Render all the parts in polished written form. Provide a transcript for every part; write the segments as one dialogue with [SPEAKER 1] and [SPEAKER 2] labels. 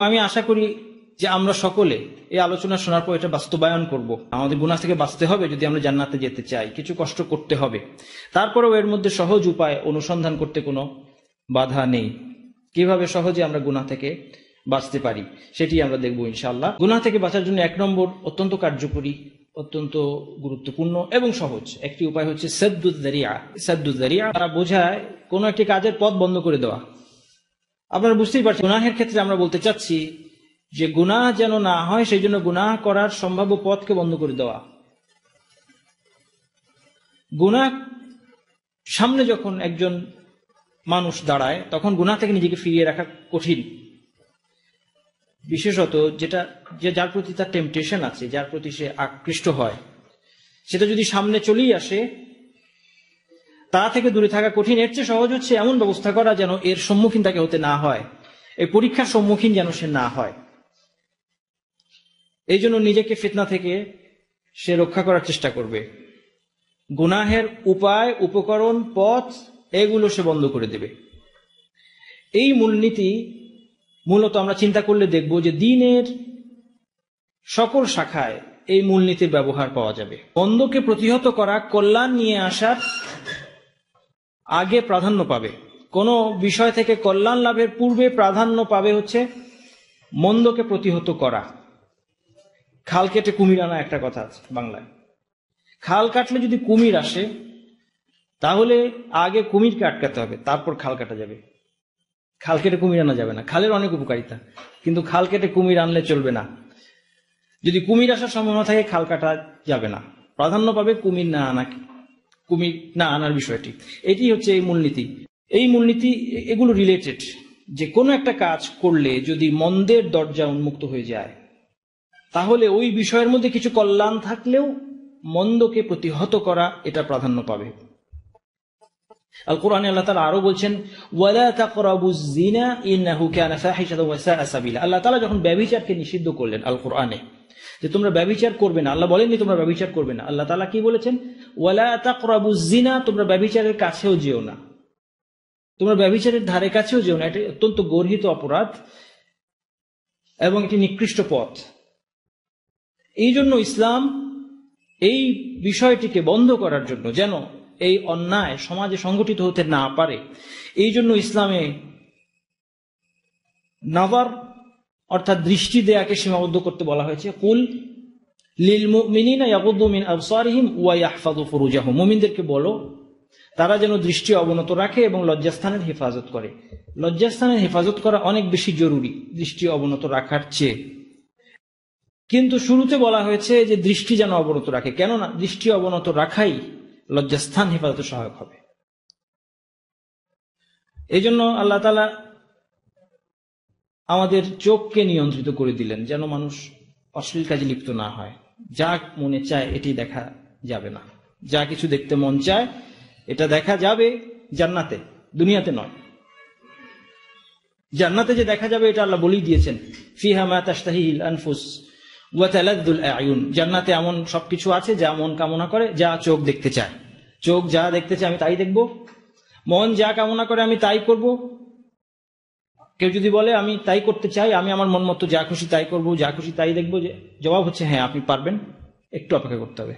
[SPEAKER 1] আমি আশা করি যে আমরা সকলে এই আলোচনা শোনার পর এটা বাস্তবায়ন করব। আমাদের গুনাহ থেকে বাঁচতে হবে যদি আমরা জান্নাতে যেতে চাই, কিছু কষ্ট করতে হবে। তারপরেও এর মধ্যে সহজ উপায় অনুসন্ধান করতে কোনো বাধা নেই। কিভাবে সহজে আমরা গুনাহ থেকে বাঁচতে পারি সেটি আমরা দেখব ইনশাআল্লাহ। গুনাহ থেকে বাঁচার জন্য 1 নম্বর অত্যন্ত কার্যকরী, অত্যন্ত গুরুত্বপূর্ণ এবং সহজ একটি উপায় হচ্ছে সাদ্দুদ যারিয়া। সাদ্দুদ যারিয়া তারা বোঝায় কোনো একটি কাজের পথ বন্ধ করে দেওয়া। আপনারা বুঝতেই পারছেন, গুনাহের ক্ষেত্রে আমরা বলতে চাচ্ছি যে গুনাহ যেন না হয় সেই জন্য গুনাহ করার সম্ভাব্য পথকে বন্ধ করে দেওয়া। গুনাহ সামনে যখন একজন মানুষ দাঁড়ায় তখন গুনাহ থেকে নিজেকে ফিরিয়ে রাখা কঠিন, বিশেষত যার প্রতি তার টেম্পটেশন আছে, যার প্রতি সে আকৃষ্ট হয়, সেটা যদি সামনে চলেই আসে তা থেকে দূরে থাকা কঠিন। এর চেয়ে সহজ হচ্ছে এমন ব্যবস্থা করা যেন এর সম্মুখীন তাকে হতে না হয়, এই পরীক্ষার সম্মুখীন যেন সে না হয়। এই জন্য নিজেকে ফিতনা থেকে সে রক্ষা করার চেষ্টা করবে। গুনাহের উপায়, উপকরণ, পথ এগুলো সে বন্ধ করে দেবে। এই মূলনীতি মূলত আমরা চিন্তা করলে দেখব যে দ্বীনের সকল শাখায় এই মূলনীতির ব্যবহার পাওয়া যাবে। মন্দকে প্রতিহত করা কল্যাণ নিয়ে আসার আগে প্রাধান্য পাবে। কোন বিষয় থেকে কল্যাণ লাভের পূর্বে প্রাধান্য পাবে হচ্ছে মন্দকে প্রতিহত করা। খাল কেটে কুমির আনা একটা কথা আছে বাংলায়। খাল কাটলে যদি কুমির আসে তাহলে আগে কুমিরকে আটকাতে হবে, তারপর খাল কাটা যাবে। খাল কেটে কুমির আনা যাবে না। খালের অনেক উপকারিতা, কিন্তু খাল কেটে কুমির আনলে চলবে না। যদি কুমির আসার সম্ভাবনা থাকে খাল কাটা যাবে না, প্রাধান্য পাবে কুমির না আনার বিষয়টি। এটি হচ্ছে এই মূলনীতি। এই মূলনীতি এগুলো রিলেটেড, যে কোনো একটা কাজ করলে যদি মন্দের দরজা উন্মুক্ত হয়ে যায় তাহলে ওই বিষয়ের মধ্যে কিছু কল্যাণ থাকলেও মন্দকে প্রতিহত করা এটা প্রাধান্য পাবে। আল কোরআনে আল্লাহ তাআলা আরো বলছেন ওয়ালা তাকরাবুজ জিনা ইন্নাহু কানা ফাহিশাতাও ওয়া সাআ সাবিলা। আল্লাহ তাআলা যখন ব্যভিচারকে নিষিদ্ধ করলেন আল কোরআনে, যে তোমরা ব্যভিচার করবে না, আল্লাহ বলেননি তোমরা ব্যভিচার করবে না। আল্লাহ তাআলা কি বলেছেন? ওয়ালা তাকরাবুজ জিনা, তোমরা ব্যভিচারের কাছেও যেও না, তোমরা ব্যভিচারের ধারে কাছেও যেও না। এটা অত্যন্ত গর্হিত অপরাধ এবং এটি নিকৃষ্ট পথ। এই জন্য ইসলাম এই বিষয়টিকে বন্ধ করার জন্য, যেন এই অন্যায় সমাজে সংগঠিত হতে না পারে, এই জন্য ইসলামে নাযার অর্থাৎ দৃষ্টি দেয়াকে সীমাবদ্ধ করতে বলা হয়েছে। কুল লিল মুমিনিনা ইয়াগুদ্দু মিন আবসারিহিম ওয়া ইয়াহফাযু ফুরুজাহুম। মুমিনদেরকে বলো তারা যেন দৃষ্টি অবনত রাখে এবং লজ্জাস্থানের হেফাজত করে। লজ্জাস্থানের হেফাজত করা অনেক বেশি জরুরি দৃষ্টি অবনত রাখার চেয়ে। কিন্তু শুরুতে বলা হয়েছে যে দৃষ্টি যেন অবনত রাখে, কেননা দৃষ্টি অবনত রাখাই লজ্জাস্থান হেফাজতে সহায়ক হবে। এই জন্য আল্লাহ তাআলা আমাদের চোখকে নিয়ন্ত্রিত করে দিলেন যেন মানুষ অশ্লীল কাজে লিপ্ত না হয়। যা মনে চায় এটি দেখা যাবে না। যা কিছু দেখতে মন চায় এটা দেখা যাবে জান্নাতে, দুনিয়াতে নয়। জান্নাতে যে দেখা যাবে এটা আল্লাহ বলেই দিয়েছেন, ফিহা মা তাশতাহিল আনফুস ওয়া তালাদ্দুল আয়ুন। জান্নাতে এমন সবকিছু আছে যা মন কামনা করে, যা চোখ দেখতে চায়। চোখ যা দেখতে চায় আমি তাই দেখব, মন যা কামনা করে আমি তাই করব। কেউ যদি বলে আমি তাই করতে চাই, আমি আমার মন মতো যা খুশি তাই করব, যা খুশি তাই দেখবো, জবাব হচ্ছে হ্যাঁ আপনি পারবেন, একটু অপেক্ষা করতে হবে।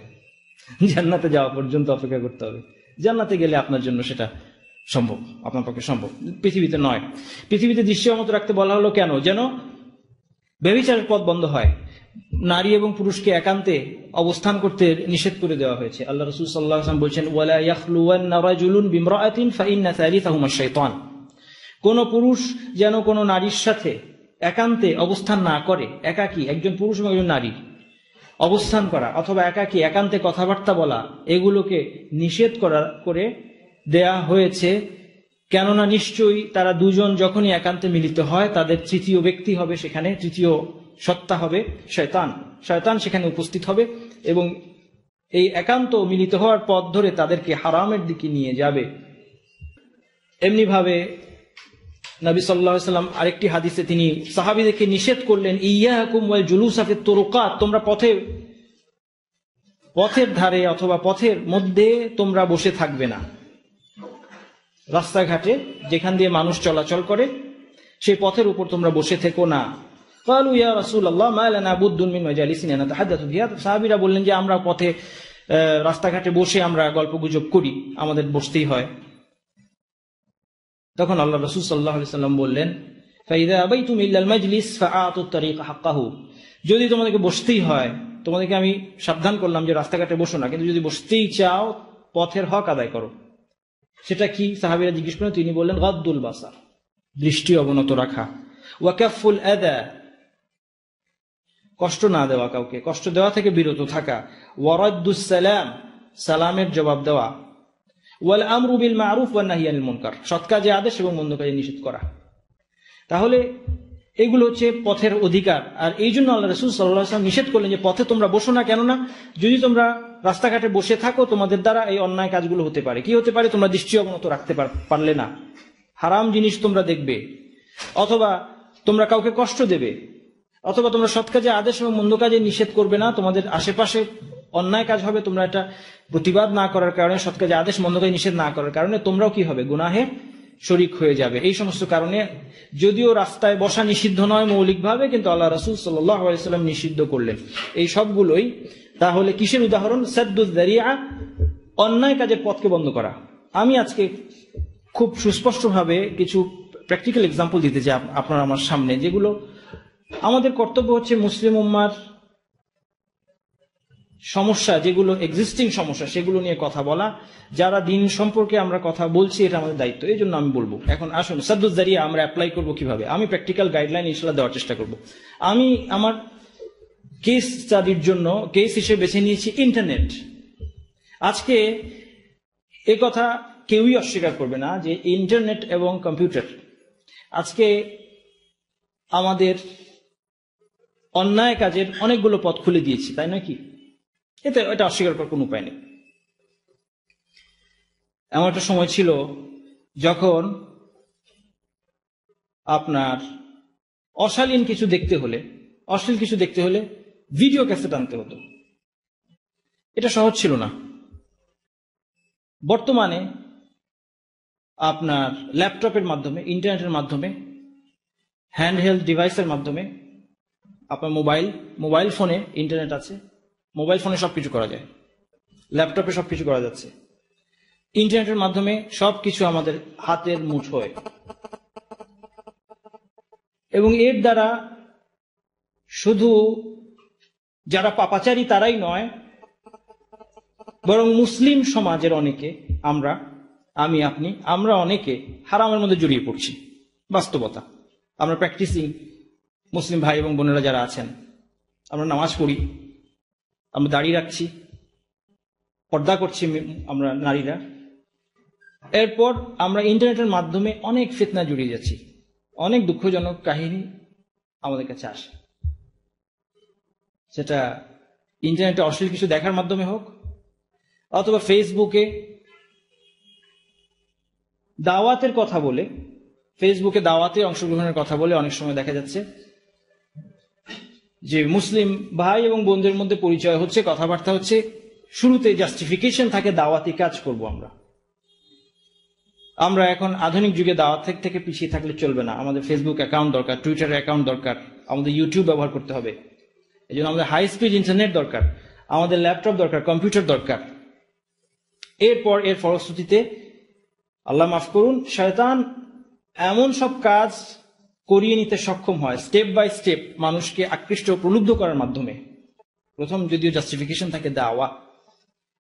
[SPEAKER 1] জান্নাতে যাওয়া পর্যন্ত অপেক্ষা করতে হবে। জান্নাতে গেলে আপনার জন্য সেটা সম্ভব, আপনার পক্ষে সম্ভব, পৃথিবীতে নয়। পৃথিবীতে দৃষ্টি অবনত রাখতে বলা হলো কেন? যেন ব্যভিচারের পথ বন্ধ হয়। নারী এবং পুরুষকে একান্তে অবস্থান করতে নিষেধ করে দেওয়া হয়েছে। আল্লাহ রাসূল সাল্লাল্লাহু আলাইহি ওয়াসাল্লাম বলছেন ওয়ালা ইয়াখলুওয়ান্না রাজুলুন বিমরাআতিন ফাইন্না সালিসাহুমা শাইতান। কোন পুরুষ যেন কোন নারীর সাথে একান্তে অবস্থান না করে। একাকী একজন পুরুষ এবং একজন নারী অবস্থান করা অথবা একাকী একান্তে কথাবার্তা বলা এগুলোকে নিষেধ করে দেয়া হয়েছে, কেননা নিশ্চয়ই তারা দুজন যখনই একান্তে মিলিত হয় তাদের তৃতীয় ব্যক্তি হবে, সেখানে তৃতীয় সত্তা হবে শয়তান। শয়তান সেখানে উপস্থিত হবে এবং এই একান্ত মিলিত হওয়ার পথ ধরে তাদেরকে হারামের দিকে নিয়ে যাবে। এমনি ভাবে নবী সাল্লাল্লাহু আলাইহি ওয়াসাল্লাম আরেকটি হাদিসে তিনি সাহাবীদেরকে নিষেধ করলেন ইয়্যাকুম ওয়াল জুলুসা ফিত তুরুকাত, তোমরা পথের ধারে অথবা পথের মধ্যে তোমরা বসে থাকবে না। রাস্তাঘাটে যেখান দিয়ে মানুষ চলাচল করে সেই পথের উপর তোমরা বসে থেকো না। ক্বালু ইয়া রাসূলুল্লাহ মা লানা বুদ্দুন মিন মাজালিসিনা নাতাহাদাতু ফিহা। সাহাবীরা বললেন যে আমরা পথে রাস্তাঘাটে বসে আমরা গল্পগুজব করি, আমাদের বসতেই হয়। তখন আল্লাহ রাসূল সাল্লাল্লাহু আলাইহি ওয়াসাল্লাম বললেন ফাইযা আবাইতুম ইল্লাল মাজলিস ফাআতুত তারিকা হাক্কাহু। যদি তোমাদেরকে বসতেই হয়, তোমাদেরকে আমি সাবধান করলাম যে রাস্তাঘাটে বসো না, কিন্তু যদি বসতেই চাও পথের হক আদায় করো। সেটা কি? সাহাবীরা জিজ্ঞেস করেন, তিনি বললেন গাদ্দুল বাসার, দৃষ্টি অবনত রাখা, ওয়া কাফুল আদা, কষ্ট না দেওয়া, কাউকে কষ্ট দেওয়া থেকে বিরত থাকা, ওয়া রাদ্দুস সালাম, সালামের জবাব দেওয়া, ওয়াল আমরু বিল মারুফ ওয়ান নাহয়ি আনিল মুনকার, সৎ কাজে আদেশ এবং মন্দ কাজে নিষেধ করা। তাহলে এগুলো হচ্ছে পথের অধিকার। আর এই জন্য আল্লাহ রাসূল সাল্লাল্লাহু আলাইহি ওয়াসাল্লাম নিষেধ করলেন যে পথে তোমরা বসো না। কেননা যদি তোমরা রাস্তাঘাটে বসে থাকো, তোমাদের দ্বারা এই অন্যায় কাজগুলো হতে পারে। কি হতে পারে? তোমরা দৃষ্টি অবনত রাখতে পারলে না, হারাম জিনিস তোমরা দেখবে, অথবা তোমরা কাউকে কষ্ট দেবে, অথবা তোমরা সৎ কাজে আদেশ এবং মন্দ কাজে নিষেধ করবে না। তোমাদের আশেপাশে অন্যায় কাজ হবে, তোমরা এটা প্রতিবাদ না করার কারণে, সৎ কাজে আদেশ মন্দ কাজে নিষেধ না করার কারণে তোমরাও কি হবে? গুনাহে শরীক হয়ে যাবে। এই সমস্ত কারণে যদিও রাস্তায় বসা নিষিদ্ধ নয় মৌলিকভাবে, কিন্তু আল্লাহ রাসূল সাল্লাল্লাহু আলাইহি ওয়াসাল্লাম নিষিদ্ধ করলেন। এই সবগুলোই তাহলে কিসের উদাহরণ? সাদ্দুয যারিয়া, অন্যায় কাজের পথকে বন্ধ করা। আমি আজকে খুব সুস্পষ্টভাবে কিছু প্র্যাকটিক্যাল এক্সাম্পল দিতে চাই আপনারা আমার সামনে, যেগুলো আমাদের কর্তব্য হচ্ছে মুসলিম উম্মার সমস্যা, যেগুলো এক্সিস্টিং সমস্যা, সেগুলো নিয়ে কথা বলা। যারা দিন সম্পর্কে আমরা কথা বলছি, এটা আমাদের দায়িত্ব, এই জন্য আমি বলবো। এখন আসুন সাদ্দুয যারিয়া আমরা অ্যাপ্লাই করবো কিভাবে, আমি প্র্যাকটিক্যাল গাইডলাইন ইনশাআল্লাহ দেওয়ার চেষ্টা করব। আমি আমার কেস স্টাডির জন্য কেস হিসেবে বেছে নিয়েছি ইন্টারনেট। আজকে এ কথা কেউই অস্বীকার করবে না যে ইন্টারনেট এবং কম্পিউটার আজকে আমাদের অন্যায় কাজের অনেকগুলো পথ খুলে দিয়েছি, তাই নয় কি? এটা অস্বীকার করার কোনো উপায় নেই। এমন একটা সময় ছিল যখন আপনার অশ্লীল কিছু দেখতে হলে ভিডিও ক্যাসেট আনতে হতো। এটা সহজ ছিল না। বর্তমানে আপনার ল্যাপটপের মাধ্যমে, ইন্টারনেটের মাধ্যমে, হ্যান্ডহেল্ড ডিভাইসের মাধ্যমে, আপনার মোবাইল ফোনে ইন্টারনেট আছে, মোবাইল ফোনে সবকিছু করা যায়, ল্যাপটপে সবকিছু করা যাচ্ছে। ইন্টারনেটের মাধ্যমে সবকিছু আমাদের হাতের মুঠোয়, এবং এর দ্বারা শুধু যারা পাপাচারী তারাই নয়, বরং মুসলিম সমাজের অনেকে, আমরা অনেকে হারামের মধ্যে জড়িয়ে পড়ছি। বাস্তবতা, আমরা প্র্যাকটিসিং মুসলিম ভাই এবং বোনেরা যারা আছেন, আমরা নামাজ পড়ি, আমরা দাড়ি রাখছি, পর্দা করছি আমরা নারীরা, এরপর আমরা ইন্টারনেটের মাধ্যমে অনেক ফিতনা জড়িয়ে যাচ্ছি। অনেক দুঃখজনক কাহিনী আমাদের কাছে আসে, সেটা ইন্টারনেটে অশ্লীল কিছু দেখার মাধ্যমে হোক, অথবা ফেসবুকে দাওয়াতের কথা বলে, ফেসবুকে দাওয়াতে অংশগ্রহণের কথা বলে অনেক সময় দেখা যাচ্ছে যে মুসলিম ভাই এবং বোনদের মধ্যে পরিচয় হচ্ছে, কথাবার্তা হচ্ছে, শুরুতে জাস্টিফিকেশন থাকে দাওয়াতি কাজ করব আমরা এখন আধুনিক যুগে দাওয়াত থেকে পিছিয়ে থাকলে চলবে না। আমাদের ফেসবুক অ্যাকাউন্ট দরকার, টুইটার অ্যাকাউন্ট দরকার, আমাদের ইউটিউব ব্যবহার করতে হবে, এই জন্য আমাদের হাই স্পিড ইন্টারনেট দরকার, আমাদের ল্যাপটপ দরকার, কম্পিউটার দরকার। এরপর এর ফলশ্রুতিতে আল্লাহ মাফ করুন, শয়তান এমন সব কাজ করিয়ে নিতে সক্ষম হয় স্টেপ বাই স্টেপ, মানুষকে আকৃষ্ট প্রলুব্ধ করার মাধ্যমে। প্রথম যদিও জাস্টিফিকেশন থাকে দাওয়া,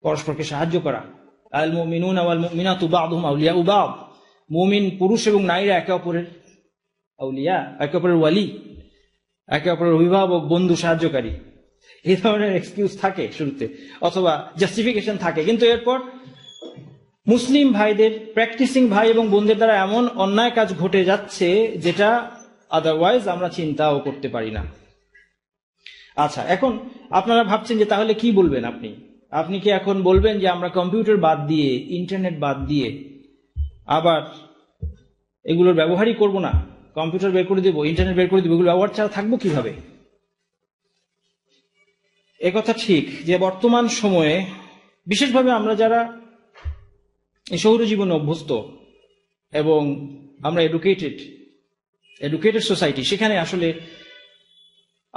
[SPEAKER 1] পরস্পরকে সাহায্য করা, আল মুমিনুনা ওয়াল মুমিনাতু বা'দুহুম আউলিয়াউ বা'দ, মুমিন পুরুষ এবং নারীরা একে অপরের আউলিয়া, একে অপরের ওয়ালি, একে অপরের অভিভাবক, বন্ধু, সাহায্যকারী। এই ধরনের এক্সকিউজ থাকে শুরুতে, অথবা জাস্টিফিকেশন থাকে, কিন্তু এরপর মুসলিম ভাইদের, প্র্যাকটিসিং ভাই এবং বোনদের দ্বারা এমন অন্যায় কাজ ঘটে যাচ্ছে যেটা আদারওয়াইজ আমরা চিন্তাও করতে পারি না। আচ্ছা, এখন আপনারা ভাবছেন যে তাহলে কি বলবেন আপনি কি এখন বলবেন যে আমরা কম্পিউটার বাদ দিয়ে, ইন্টারনেট বাদ দিয়ে আবার এগুলোর ব্যবহারই করব না, কম্পিউটার বের করে দিব, ইন্টারনেট বের করে দিব, এগুলো ব্যবহার ছাড়া থাকবো কিভাবে? একথা ঠিক যে বর্তমান সময়ে বিশেষভাবে আমরা যারা এই শহুরে জীবনে অভ্যস্ত এবং আমরা এডুকেটেড সোসাইটি, সেখানে আসলে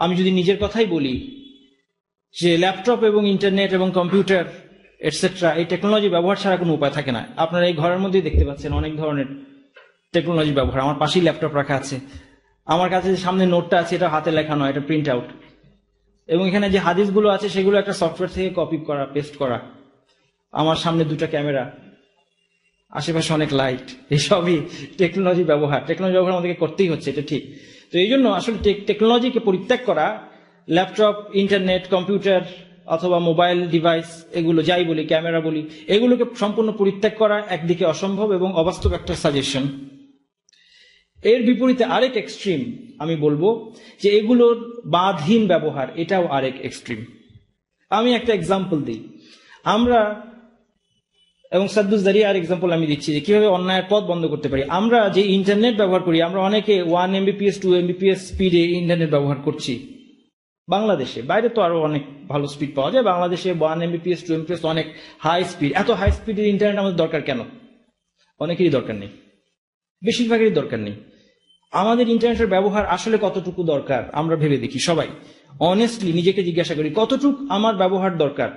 [SPEAKER 1] আমি যদি নিজের কথাই বলি যে ল্যাপটপ এবং ইন্টারনেট এবং কম্পিউটার এটসেট্রা এই টেকনোলজি ব্যবহার ছাড়া কোনো উপায় থাকে না। আপনারা এই ঘরের মধ্যেই দেখতে পাচ্ছেন অনেক ধরনের টেকনোলজি ব্যবহার। আমার পাশেই ল্যাপটপ রাখা আছে, আমার কাছে যে সামনে নোটটা আছে এটা হাতে লেখা নয়, এটা প্রিন্ট আউট, এবং এখানে যে হাদিসগুলো আছে সেগুলো একটা সফটওয়্যার থেকে কপি করা, পেস্ট করা। আমার সামনে দুটো ক্যামেরা, আশেপাশে অনেক লাইট, এইসবই টেকনোলজি ব্যবহার। টেকনোলজি ব্যবহার আমাদেরকে করতেই হচ্ছে, এটা ঠিক। তো এই জন্য আসলে টেকনোলজিকে পরিত্যাগ করা, ল্যাপটপ, ইন্টারনেট, কম্পিউটার অথবা মোবাইল ডিভাইস, এগুলো যাই বলি, ক্যামেরা বলি, এগুলোকে সম্পূর্ণ পরিত্যাগ করা একদিকে অসম্ভব এবং অবাস্তব একটা সাজেশন। এর বিপরীতে আরেক এক্সট্রিম আমি বলবো যে এগুলোর বাঁধহীন ব্যবহার, এটাও আরেক এক্সট্রিম। আমি একটা এক্সাম্পল দিই। আমরা এবং সাদ্দুস দাঁড়িয়ে আর এক্সাম্পল আমি দিচ্ছি যে কিভাবে অন্যায়ের পথ বন্ধ করতে পারি। আমরা যে ইন্টারনেট ব্যবহার করি, আমরা অনেকে 1 MBPS 2 MBPS স্পিডে ইন্টারনেট ব্যবহার করছি বাংলাদেশে। বাইরে তো আরো অনেক ভালো স্পিড পাওয়া যায়, বাংলাদেশে 1 MBPS 2 MBPS অনেক হাই স্পিড। এত হাই স্পিডের ইন্টারনেট আমাদের দরকার কেন? অনেকেরই দরকার নেই, বেশিরভাগেরই দরকার নেই। আমাদের ইন্টারনেটের ব্যবহার আসলে কতটুকু দরকার আমরা ভেবে দেখি। সবাই অনেস্টলি নিজেকে জিজ্ঞাসা করি, কতটুকু আমার ব্যবহার দরকার?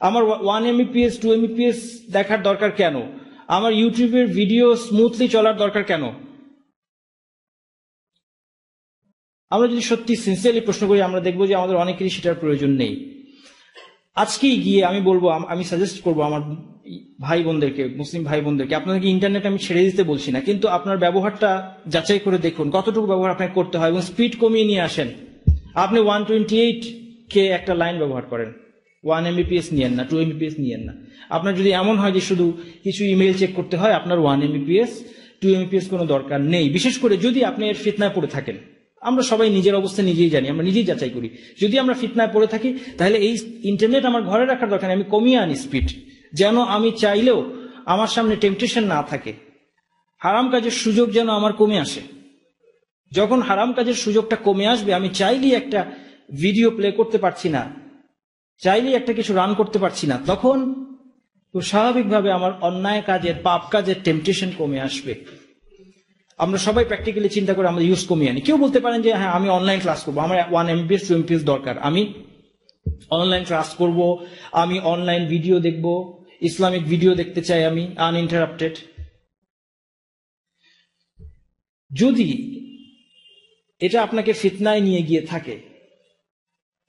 [SPEAKER 1] আমার 1 MBPS 2 MBPS দেখার দরকার কেন? আমার ইউটিউবের ভিডিও স্মুথলি চলার দরকার কেন? আমরা যদি সত্যি সিনসিয়ারলি প্রশ্ন করি, আমরা দেখবো যে আমাদের অনেকেরই সেটার প্রয়োজন নেই। আজকেই গিয়ে আমি বলবো, আমি সাজেস্ট করবো আমার ভাই বোনদেরকে, মুসলিম ভাই বোনদেরকে, আপনাদেরকে ইন্টারনেট আমি ছেড়ে দিতে বলছি না, কিন্তু আপনার ব্যবহারটা যাচাই করে দেখুন কতটুকু ব্যবহার আপনাকে করতে হয় এবং স্পিড কমিয়ে নিয়ে আসেন। আপনি 128K একটা লাইন ব্যবহার করেন, 1 MBPS নিয়েন না, 2 MBPS নিয়েন না। আপনার যদি এমন হয় যে শুধু কিছু ইমেল চেক করতে হয়, আপনার 1 MBPS 2 MBPS কোনো দরকার নেই। বিশেষ করে যদি আপনি এর ফিতনায় পড়ে থাকেন। আমরা সবাই নিজের অবস্থা নিজেই জানি, আমরা নিজেই যাচাই করি। যদি আমরা ফিতনায় পড়ে থাকি, তাহলে এই ইন্টারনেট আমার ঘরে রাখার দরকার নেই, আমি কমিয়ে আনি স্পিড, যেন আমি চাইলেও আমার সামনে টেম্পটেশন না থাকে। হারাম কাজের সুযোগ যেন আমার কমে আসে। যখন হারাম কাজের সুযোগটা কমে আসবে, আমি চাইলেই একটা ভিডিও প্লে করতে পারছি না, চাইলেই একটা কিছু রান করতে পারছি না, তখন তো স্বাভাবিকভাবে আমার অন্যায় কাজের, পাপ কাজের টেম্পটেশন কমে আসবে। আমরা সবাই প্র্যাকটিক্যালি চিন্তা করে আমাদের ইউজ কমিয়ে আনি। কেউ বলতে পারেন যে হ্যাঁ, আমি অনলাইন ক্লাস করবো, আমার 1 MBPS 2 MBPS দরকার, আমি অনলাইন ক্লাস করব, আমি অনলাইন ভিডিও দেখব, ইসলামিক ভিডিও দেখতে চাই আমি আনইন্টারাপ্টেড। যদি এটা আপনাকে ফিতনায় নিয়ে গিয়ে থাকে,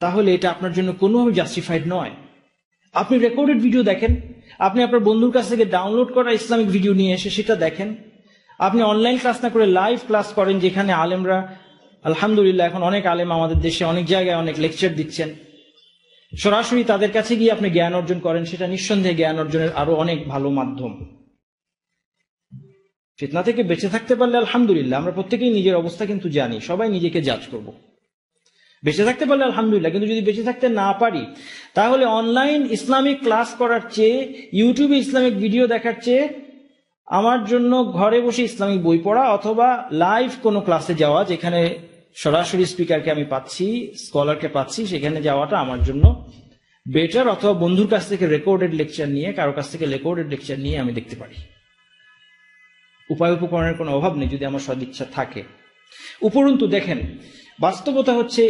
[SPEAKER 1] তাহলে এটা আপনার জন্য কোনোভাবে জাস্টিফাইড নয়। আপনি রেকর্ডেড ভিডিও দেখেন, আপনি আপনার বন্ধুর কাছ থেকে ডাউনলোড করা ইসলামিক ভিডিও নিয়ে এসে সেটা দেখেন। আপনি অনলাইন ক্লাস না করে লাইভ ক্লাস করেন, যেখানে আলেমরা, আলহামদুলিল্লাহ এখন অনেক আলেম আমাদের দেশে অনেক জায়গায় অনেক লেকচার দিচ্ছেন। সরাসরি তাদের কাছে গিয়ে আপনি জ্ঞান অর্জন করেন, সেটা নিঃসন্দেহে জ্ঞান অর্জনের আরো অনেক ভালো মাধ্যম। ফিতনা থেকে বেঁচে থাকতে পারলে আলহামদুলিল্লাহ, আমরা প্রত্যেকেই নিজের অবস্থা কিন্তু জানি, সবাই নিজেকে জাজ করব। বেঁচে থাকতে পারলে আলহামদুলিল্লাহ, কিন্তু যদি বেঁচে থাকতে না পারি, তাহলে অনলাইন ইসলামিক ক্লাস করার চেয়ে, ইউটিউবে ইসলামিক ভিডিও দেখার চেয়ে আমার জন্য ঘরে বসে ইসলামিক বই পড়া অথবা লাইভ কোনো ক্লাসে যাওয়া, যেখানে সরাসরি স্পিকারকে আমি পাচ্ছি, স্কলারকে পাচ্ছি, সেখানে যাওয়াটা আমার জন্য বেটার। অথবা বন্ধুর কাছ থেকে রেকর্ডেড লেকচার নিয়ে, কারো কাছ থেকে রেকর্ডেড লেকচার নিয়ে আমি দেখতে পারি। উপায় উপকরণের কোনো অভাব নেই যদি আমার সদিচ্ছা থাকে। উপরন্তু দেখেন, বাস্তবতা হচ্ছে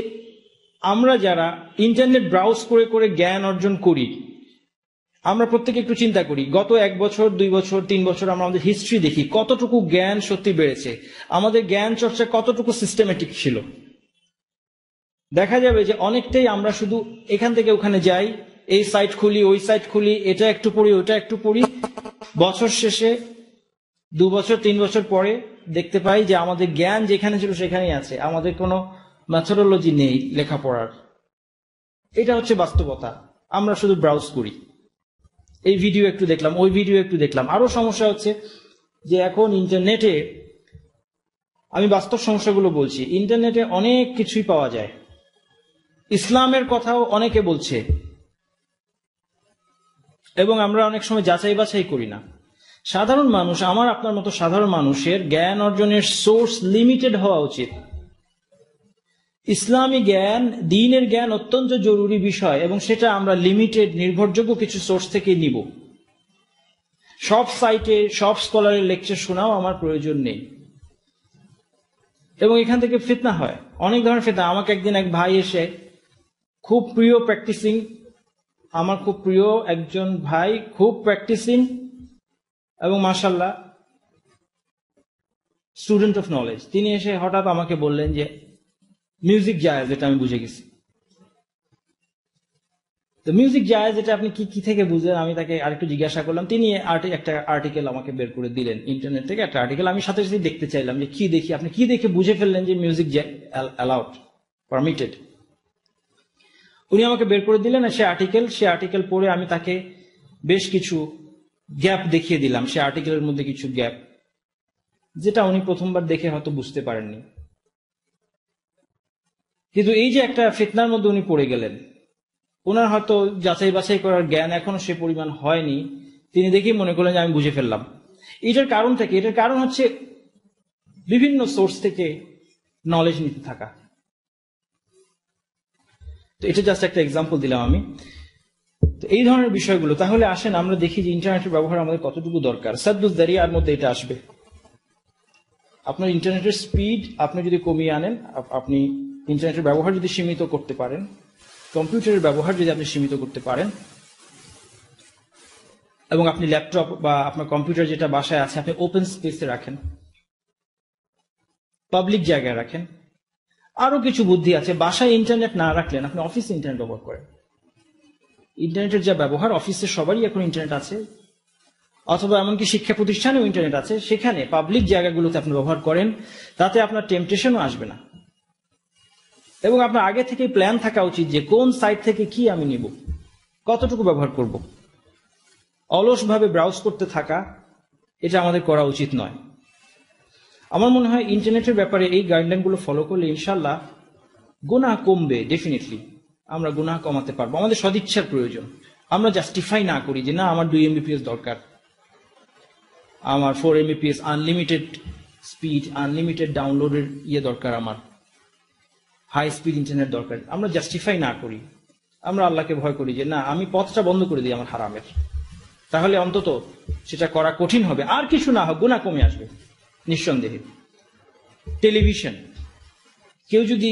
[SPEAKER 1] আমরা যারা ইন্টারনেট ব্রাউজ করে করে জ্ঞান অর্জন করি, আমরা প্রত্যেকে একটু চিন্তা করি, গত 1 বছর 2 বছর 3 বছর আমরা আমাদের হিস্ট্রি দেখি, কতটুকু জ্ঞান সত্যি বেড়েছে, আমাদের জ্ঞান চর্চা কতটুকু সিস্টেমেটিক ছিল। দেখা যাবে যে অনেকটাই আমরা শুধু এখান থেকে ওখানে যাই, এই সাইট খুলি, ওই সাইট খুলি, এটা একটু পড়ি, ওটা একটু পড়ি। বছর শেষে 2 বছর 3 বছর পরে দেখতে পাই যে আমাদের জ্ঞান যেখানে ছিল সেখানেই আছে, আমাদের কোনো মেথোডোলজি নেই লেখাপড়ার। এটা হচ্ছে বাস্তবতা। আমরা শুধু ব্রাউজ করি, এই ভিডিও একটু দেখলাম, ওই ভিডিও একটু দেখলাম। আরো সমস্যা হচ্ছে যে এখন ইন্টারনেটে, আমি বাস্তব সমস্যাগুলো বলছি, ইন্টারনেটে অনেক কিছুই পাওয়া যায়, ইসলামের কথাও অনেকে বলছে, এবং আমরা অনেক সময় যাচাই বাছাই করি না। সাধারণ মানুষ, আমার আপনার মতো সাধারণ মানুষের জ্ঞান অর্জনের সোর্স লিমিটেড হওয়া উচিত। ইসলামী জ্ঞান, দ্বীনের জ্ঞান অত্যন্ত জরুরি বিষয়, এবং সেটা আমরা লিমিটেড, নির্ভরযোগ্য কিছু সোর্স থেকে নিব। সব সাইটে সব স্কলারের লেকচার শোনাও আমার প্রয়োজন নেই। এবং এখান থেকে ফিতনা হয়, অনেক ধরনের ফিতনা। আমাকে একদিন এক ভাই এসে, খুব প্রিয় প্র্যাকটিসিং, আমার খুব প্রিয় একজন ভাই, খুব প্র্যাকটিসিং এবং মাশাআল্লাহ স্টুডেন্ট অফ নলেজ, তিনি এসে হঠাৎ আমাকে বললেন যে মিউজিক জায়েজ, এটা আমি বুঝে গেছি। তো মিউজিক জায়েজ এটা আপনি কি থেকে বুঝলেন? আমি তাকে আরেকটু জিজ্ঞাসা করলাম। তিনি একটা আর্টিকেল আমাকে বের করে দিলেন ইন্টারনেট থেকে, একটা আর্টিকেল। আমি সাথে সাথে দেখতে চাইলাম যে কি দেখি, আপনি কি দেখে বুঝে ফেললেন যে মিউজিক অ্যালাউড, পারমিটেড? উনি আমাকে বের করে দিলেন সে আর্টিকেল পড়ে আমি তাকে বেশ কিছু গ্যাপ দেখিয়ে দিলাম, সে আর্টিকেলের মধ্যে কিছু গ্যাপ, যেটা উনি প্রথমবার দেখে হয়তো বুঝতে পারেননি। কিন্তু এই যে একটা ফিতনার মধ্যে উনি পড়ে গেলেন, ওনার হয়তো যাচাই বাছাই করার জ্ঞান এখনো সে পরিমাণ হয়নি, তিনি দেখেই মনে করলেন যে আমি বুঝে ফেললাম। এটার কারণ হচ্ছে বিভিন্ন সোর্স থেকে নলেজ নিতে থাকা। তো এটা জাস্ট একটা এক্সাম্পল দিলাম আমি। তো এই ধরনের বিষয়গুলো, তাহলে আসেন আমরা দেখি যে ইন্টারনেটের ব্যবহার আমাদের কতটুকু দরকার। সাদ্দুদ দারিয়ার মধ্যে এটা আসবে। আপনার ইন্টারনেটের স্পিড আপনি যদি কমিয়ে আনেন, আপনি ইন্টারনেটের ব্যবহার যদি সীমিত করতে পারেন, কম্পিউটারের ব্যবহার যদি আপনি সীমিত করতে পারেন, এবং আপনি ল্যাপটপ বা আপনার কম্পিউটার যেটা বাসায় আছে আপনি ওপেন স্পেসে রাখেন, পাবলিক জায়গায় রাখেন। আরো কিছু বুদ্ধি আছে, বাসায় ইন্টারনেট না রাখলেন আপনি অফিসে ইন্টারনেট ব্যবহার করেন। ইন্টারনেটের যা ব্যবহার, অফিসে সবারই এখন ইন্টারনেট আছে, অথবা এমনকি শিক্ষা প্রতিষ্ঠানেও ইন্টারনেট আছে, সেখানে পাবলিক জায়গাগুলোতে আপনি ব্যবহার করেন, তাতে আপনার টেম্পটেশনও আসবে না। এবং আপনার আগে থেকে প্ল্যান থাকা উচিত যে কোন সাইট থেকে কি আমি নিব, কতটুকু ব্যবহার করব। অলসভাবে ব্রাউজ করতে থাকা, এটা আমাদের করা উচিত নয়। আমার মনে হয় ইন্টারনেটের ব্যাপারে এই গাইডলাইনগুলো ফলো করলে ইনশাল্লাহ গুনাহ কমবে। ডেফিনেটলি আমরা গুনাহ কমাতে পারবো। আমাদের সদিচ্ছার প্রয়োজন। আমরা জাস্টিফাই না করি যে না আমার 2 MBPS দরকার, আমার 4 MBPS আনলিমিটেড স্পিড, আনলিমিটেড ডাউনলোডের দরকার, আমার হাই স্পিড ইন্টারনেট দরকার। আমরা জাস্টিফাই না করি, আমরা আল্লাহকে ভয় করি যে না আমি পথটা বন্ধ করে দিই আমার হারামের, তাহলে অন্তত সেটা করা কঠিন হবে। আর কিছু না হোক, গুনাহ কমে আসবে নিঃসন্দেহে। টেলিভিশন, কেউ যদি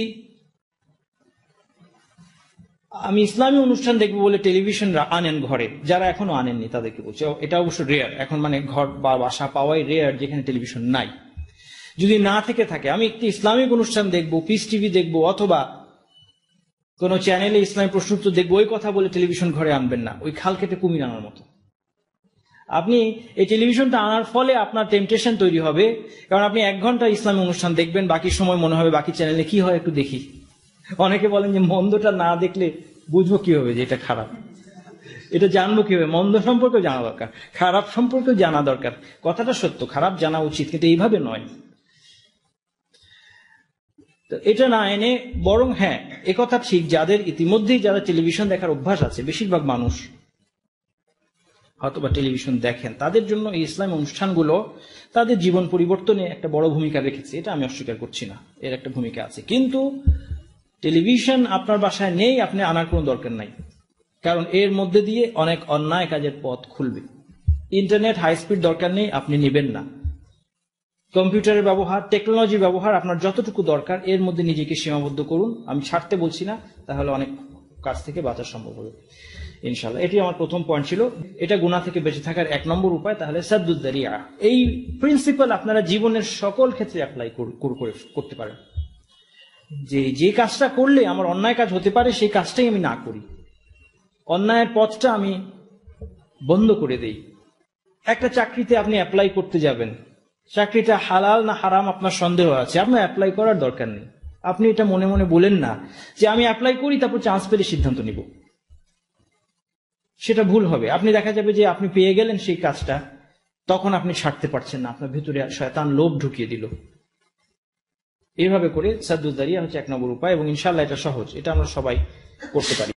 [SPEAKER 1] আমি ইসলামী অনুষ্ঠান দেখবো বলে টেলিভিশন আনেন ঘরে, যারা এখনো আনেননি তাদেরকে বলছে, এটা অবশ্য রেয়ার এখন, মানে ঘর বা বাসা পাওয়াই রেয়ার যেখানে টেলিভিশন নাই। যদি না থেকে থাকে, আমি একটি ইসলামিক অনুষ্ঠান দেখবো, পিস টিভি দেখবো, অথবা কোন চ্যানেলে ইসলামী প্রশ্নোত্তর দেখবো, ওই কথা বলে টেলিভিশন ঘরে আনবেন না। ওই খাল কেটে কুমির আনার মতো। আপনি এই টেলিভিশনটা আনার ফলে আপনার টেম্পটেশন তৈরি হবে, কারণ আপনি 1 ঘন্টা ইসলামী অনুষ্ঠান দেখবেন, বাকি সময় মনে হবে বাকি চ্যানেলে কি হয় একটু দেখি। অনেকে বলেন যে মন্দটা না দেখলে বুঝবো কি হবে যে এটা খারাপ, এটা জানবো কি হবে। মন্দ সম্পর্কেও জানা দরকার, খারাপ সম্পর্কেও জানা দরকার। কথাটা সত্য, খারাপ জানা উচিত, কিন্তু এইভাবে নয়। তো এটা না এনে বরং হ্যাঁ, একথা ঠিক, যাদের ইতিমধ্যেই যারা টেলিভিশন দেখার অভ্যাস আছে, বেশিরভাগ মানুষ হয়তো বা টেলিভিশন দেখেন, তাদের জন্য এই ইসলামী অনুষ্ঠানগুলো তাদের জীবন পরিবর্তনে একটা বড় ভূমিকা রেখেছে, এটা আমি অস্বীকার করছি না, এর একটা ভূমিকা আছে। কিন্তু টেলিভিশন আপনার বাসায় নেই, আপনি আনার কোনো দরকার নাই, কারণ এর মধ্যে দিয়ে অনেক অন্যায় কাজের পথ খুলবে। ইন্টারনেট হাই স্পিড দরকার নেই, আপনি নেবেন না। কম্পিউটারের ব্যবহার, টেকনোলজির ব্যবহার আপনার যতটুকু দরকার এর মধ্যে নিজেকে সীমাবদ্ধ করুন। আমি ছাড়তে বলছি না, তাহলে অনেক কাজ থেকে বাঁচা সম্ভব হবে ইনশাআল্লাহ। এটি আমার প্রথম পয়েন্ট ছিল। এটা গুনাহ থেকে বেঁচে থাকার 1 নম্বর উপায়। তাহলে সাদ্দুদ দারিয়া, এই প্রিন্সিপাল আপনারা জীবনের সকল ক্ষেত্রে অ্যাপ্লাই করতে পারেন। যে কাজটা করলে আমার অন্যায় কাজ হতে পারে, সেই কাজটাই আমি না করি, অন্যায়ের পথটা আমি বন্ধ করে দেই। একটা চাকরিতে আপনি অ্যাপ্লাই করতে যাবেন, চাকরিটা হালাল না হারাম আপনার সন্দেহ আছে, আপনার অ্যাপ্লাই করার দরকার নেই। আপনি এটা মনে মনে বলেন না যে আমি অ্যাপ্লাই করি, তারপর চান্স পেলে সিদ্ধান্ত নিব, সেটা ভুল হবে। আপনি দেখা যাবে যে আপনি পেয়ে গেলেন সেই কাজটা, তখন আপনি ছাড়তে পারছেন না, আপনার ভিতরে শয়তান লোভ ঢুকিয়ে দিল। এইভাবে করে সাদ্দুদ দারিয়া হচ্ছে 1 নম্বর উপায়, এবং ইনশাআল্লাহ এটা সহজ, এটা আমরা সবাই করতে পারি।